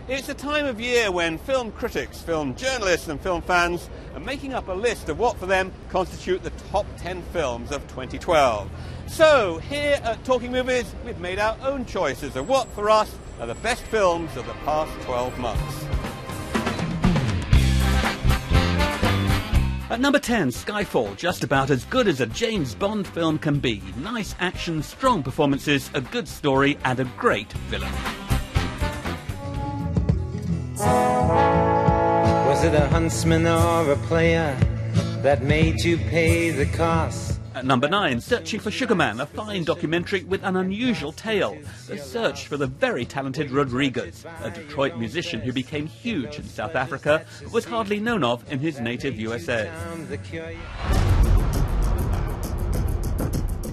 It's a time of year when film critics, film journalists and film fans are making up a list of what for them constitute the top 10 films of 2012. So, here at Talking Movies, we've made our own choices of what for us are the best films of the past 12 months. At number 10, Skyfall, just about as good as a James Bond film can be. Nice action, strong performances, a good story and a great villain. Was it a huntsman or a player that made you pay the cost? At number 9, Searching for Sugar Man, a fine documentary with an unusual tale. The search for the very talented Rodriguez, a Detroit musician who became huge in South Africa but was hardly known of in his native USA.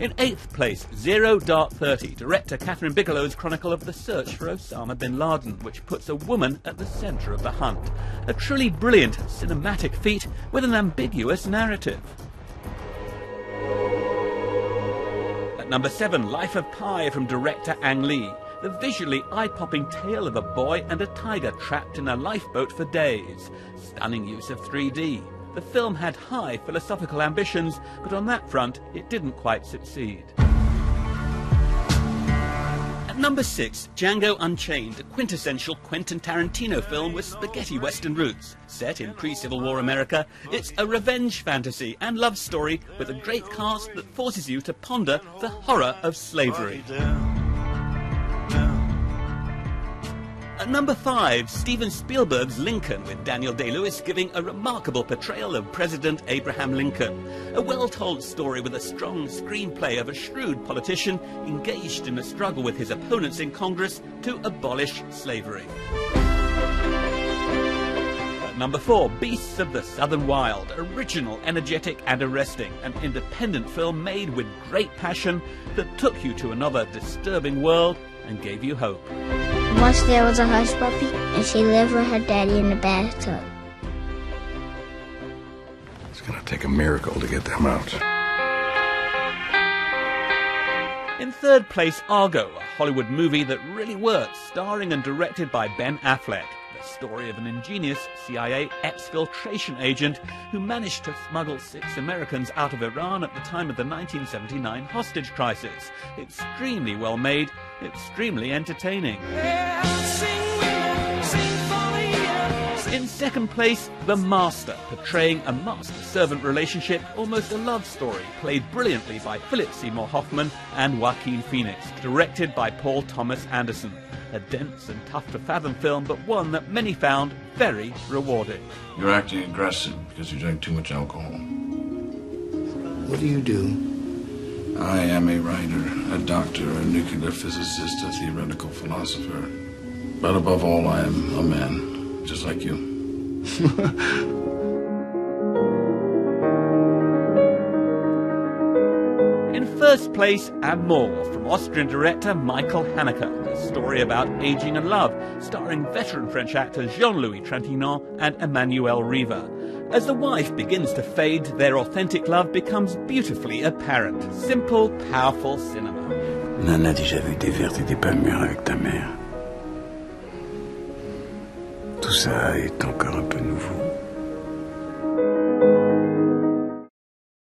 In 8th place, Zero Dark 30, director Catherine Bigelow's chronicle of the search for Osama bin Laden, which puts a woman at the centre of the hunt. A truly brilliant cinematic feat with an ambiguous narrative. At number 7, Life of Pi from director Ang Lee, the visually eye-popping tale of a boy and a tiger trapped in a lifeboat for days. Stunning use of 3D. The film had high philosophical ambitions, but on that front, it didn't quite succeed. At number 6, Django Unchained, a quintessential Quentin Tarantino film with spaghetti western roots. Set in pre-Civil War America, it's a revenge fantasy and love story with a great cast that forces you to ponder the horror of slavery. At number 5, Steven Spielberg's Lincoln, with Daniel Day-Lewis giving a remarkable portrayal of President Abraham Lincoln. A well-told story with a strong screenplay of a shrewd politician engaged in a struggle with his opponents in Congress to abolish slavery. At number 4, Beasts of the Southern Wild, original, energetic and arresting. An independent film made with great passion that took you to another disturbing world and gave you hope. Once there was a hush puppy, and she lived with her daddy in the bathtub. It's gonna take a miracle to get them out. In 3rd place, Argo, a Hollywood movie that really works, starring and directed by Ben Affleck. The story of an ingenious CIA exfiltration agent who managed to smuggle 6 Americans out of Iran at the time of the 1979 hostage crisis. Extremely well made, extremely entertaining. In 2nd place, The Master, portraying a master-servant relationship, almost a love story, played brilliantly by Philip Seymour Hoffman and Joaquin Phoenix, directed by Paul Thomas Anderson. A dense and tough-to-fathom film, but one that many found very rewarding. You're acting aggressive because you're drinking too much alcohol. What do you do? I am a writer, a doctor, a nuclear physicist, a theoretical philosopher. But above all, I am a man, just like you. In 1st place, Amor, from Austrian director Michael Haneke, a story about aging and love, starring veteran French actors Jean-Louis Trintignant and Emmanuel Riva. As the wife begins to fade, their authentic love becomes beautifully apparent. Simple, powerful cinema. Nana a déjà vu des vertes et des palmières avec ta mère. Tout ça est encore un peu nouveau.